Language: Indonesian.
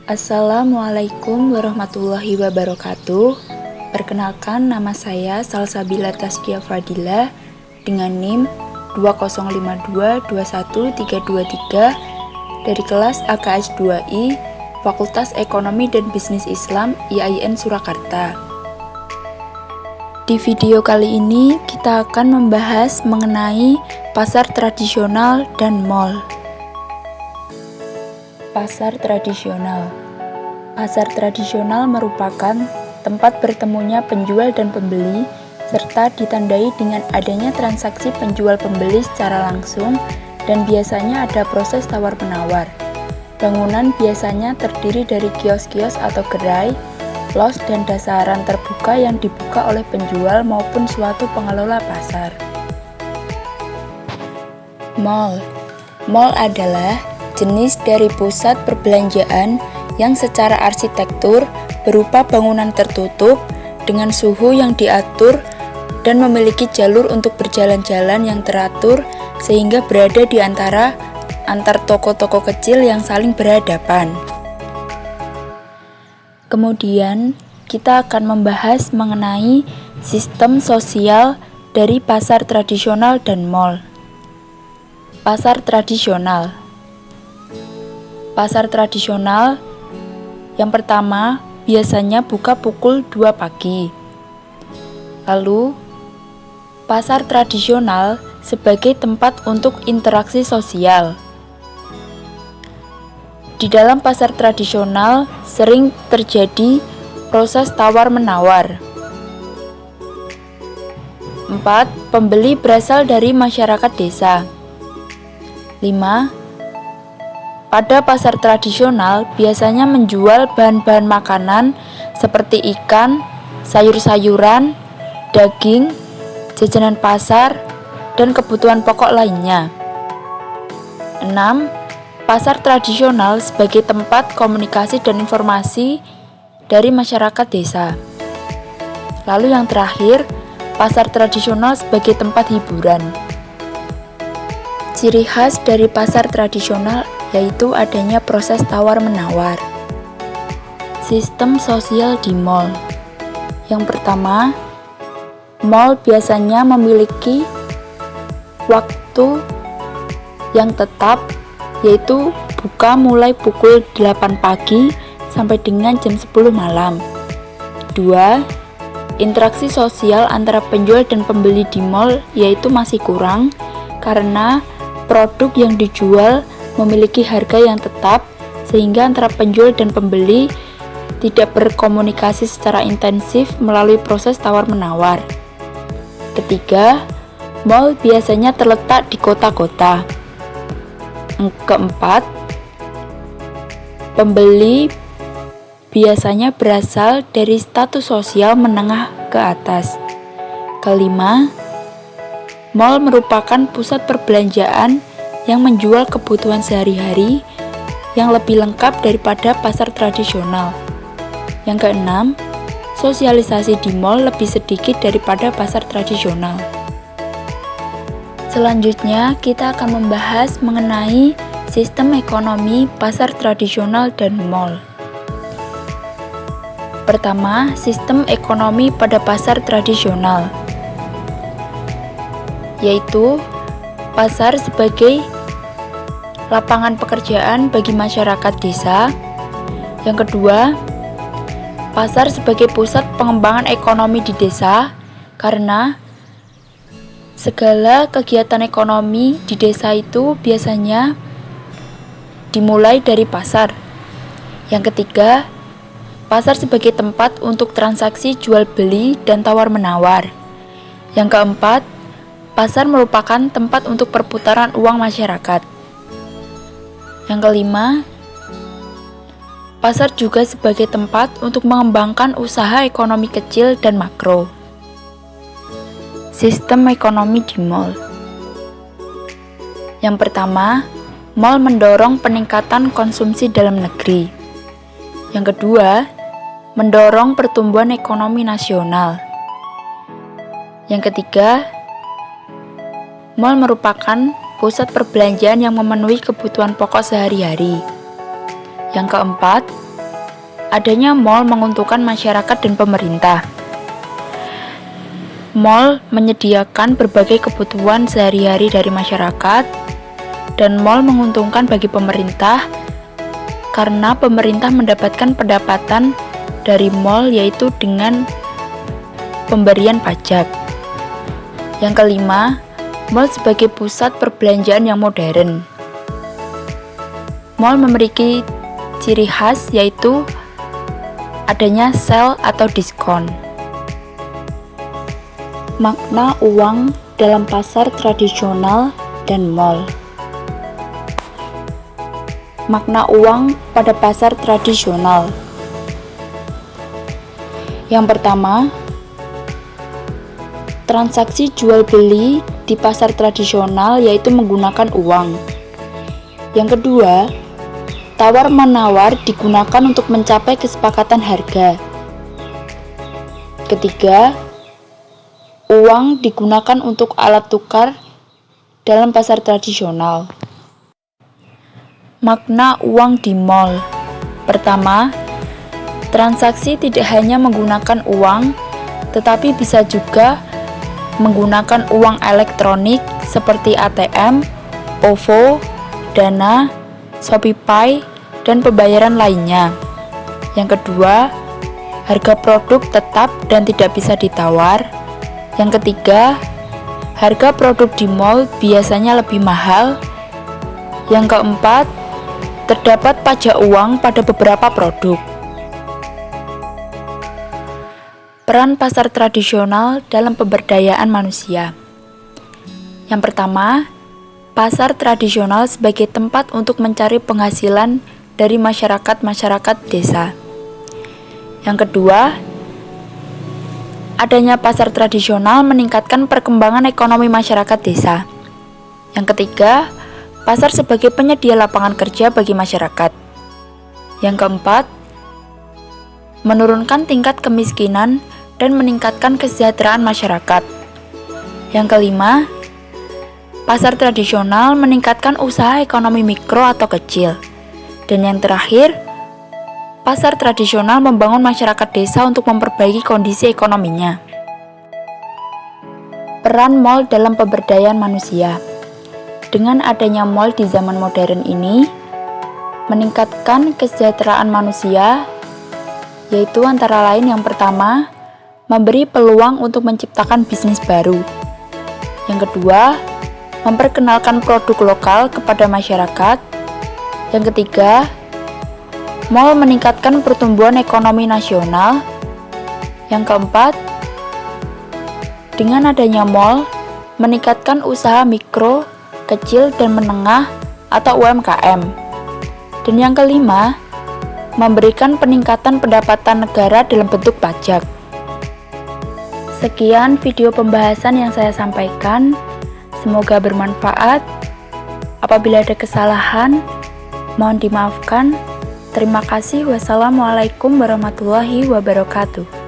Assalamualaikum warahmatullahi wabarakatuh. Perkenalkan, nama saya Salsabila Taskia Fadila dengan NIM 205221323 dari kelas AKS 2I Fakultas Ekonomi dan Bisnis Islam IAIN Surakarta. Di video kali ini kita akan membahas mengenai pasar tradisional dan mall. Pasar tradisional. Pasar tradisional merupakan tempat bertemunya penjual dan pembeli, serta ditandai dengan adanya transaksi penjual-pembeli secara langsung, dan biasanya ada proses tawar-menawar. Bangunan biasanya terdiri dari kios-kios atau gerai, los dan dasaran terbuka yang dibuka oleh penjual maupun suatu pengelola pasar. Mall. Mall adalah jenis dari pusat perbelanjaan yang secara arsitektur berupa bangunan tertutup dengan suhu yang diatur dan memiliki jalur untuk berjalan-jalan yang teratur sehingga berada di antar toko-toko kecil yang saling berhadapan. Kemudian kita akan membahas mengenai sistem sosial dari pasar tradisional dan mall. Pasar tradisional. Pasar tradisional yang pertama biasanya buka pukul 2 pagi. Lalu, pasar tradisional sebagai tempat untuk interaksi sosial. Di dalam pasar tradisional sering terjadi proses tawar-menawar. 4. Pembeli berasal dari masyarakat desa. 5. Pada pasar tradisional biasanya menjual bahan-bahan makanan seperti ikan, sayur-sayuran, daging, jajanan pasar, dan kebutuhan pokok lainnya. 6. Pasar tradisional sebagai tempat komunikasi dan informasi dari masyarakat desa. Lalu yang terakhir, pasar tradisional sebagai tempat hiburan. Ciri khas dari pasar tradisional yaitu adanya proses tawar-menawar. Sistem sosial di mall. Yang pertama, mall biasanya memiliki waktu yang tetap, yaitu buka mulai pukul 8 pagi sampai dengan jam 10 malam. 2. Interaksi sosial antara penjual dan pembeli di mall yaitu masih kurang karena produk yang dijual memiliki harga yang tetap sehingga antara penjual dan pembeli tidak berkomunikasi secara intensif melalui proses tawar-menawar. Ketiga, mall biasanya terletak di kota-kota. Keempat, pembeli biasanya berasal dari status sosial menengah ke atas. Kelima, mall merupakan pusat perbelanjaan yang menjual kebutuhan sehari-hari yang lebih lengkap daripada pasar tradisional. Yang keenam, sosialisasi di mall lebih sedikit daripada pasar tradisional. Selanjutnya, kita akan membahas mengenai sistem ekonomi pasar tradisional dan mall. Pertama, sistem ekonomi pada pasar tradisional, yaitu pasar sebagai lapangan pekerjaan bagi masyarakat desa. Yang kedua, pasar sebagai pusat pengembangan ekonomi di desa karena segala kegiatan ekonomi di desa itu biasanya dimulai dari pasar. Yang ketiga, pasar sebagai tempat untuk transaksi jual beli dan tawar-menawar. Yang keempat, pasar merupakan tempat untuk perputaran uang masyarakat. Yang kelima, pasar juga sebagai tempat untuk mengembangkan usaha ekonomi kecil dan makro. Sistem ekonomi di mall. Yang pertama, mall mendorong peningkatan konsumsi dalam negeri. Yang kedua, mendorong pertumbuhan ekonomi nasional. Yang ketiga, mall merupakan pusat perbelanjaan yang memenuhi kebutuhan pokok sehari-hari. Yang keempat, adanya mal menguntungkan masyarakat dan pemerintah. Mal menyediakan berbagai kebutuhan sehari-hari dari masyarakat, dan mal menguntungkan bagi pemerintah karena pemerintah mendapatkan pendapatan dari mal yaitu dengan pemberian pajak. Yang kelima, mal sebagai pusat perbelanjaan yang modern. Mal memiliki ciri khas yaitu adanya sale atau diskon. Makna uang dalam pasar tradisional dan mal. Makna uang pada pasar tradisional. Yang pertama, transaksi jual beli di pasar tradisional yaitu menggunakan uang. Yang kedua, tawar-menawar digunakan untuk mencapai kesepakatan harga. Ketiga, uang digunakan untuk alat tukar dalam pasar tradisional. Makna uang di mal. Pertama, transaksi tidak hanya menggunakan uang, tetapi bisa juga menggunakan uang elektronik seperti ATM, OVO, Dana, ShopeePay, dan pembayaran lainnya. Yang kedua, harga produk tetap dan tidak bisa ditawar. Yang ketiga, harga produk di mal biasanya lebih mahal. Yang keempat, terdapat pajak uang pada beberapa produk. Peran pasar tradisional dalam pemberdayaan manusia. Yang pertama, pasar tradisional sebagai tempat untuk mencari penghasilan dari masyarakat desa. Yang kedua, adanya pasar tradisional meningkatkan perkembangan ekonomi masyarakat desa. Yang ketiga, pasar sebagai penyedia lapangan kerja bagi masyarakat. Yang keempat, menurunkan tingkat kemiskinan dan meningkatkan kesejahteraan masyarakat. Yang kelima, pasar tradisional meningkatkan usaha ekonomi mikro atau kecil. Dan yang terakhir, pasar tradisional membangun masyarakat desa untuk memperbaiki kondisi ekonominya. Peran mal dalam pemberdayaan manusia. Dengan adanya mal di zaman modern ini, meningkatkan kesejahteraan manusia, yaitu antara lain yang pertama, memberi peluang untuk menciptakan bisnis baru. Yang kedua, memperkenalkan produk lokal kepada masyarakat. Yang ketiga, mal meningkatkan pertumbuhan ekonomi nasional. Yang keempat, dengan adanya mal, meningkatkan usaha mikro, kecil, dan menengah atau UMKM. Dan yang kelima, memberikan peningkatan pendapatan negara dalam bentuk pajak. Sekian video pembahasan yang saya sampaikan. Semoga bermanfaat. Apabila ada kesalahan, mohon dimaafkan. Terima kasih. Wassalamualaikum warahmatullahi wabarakatuh.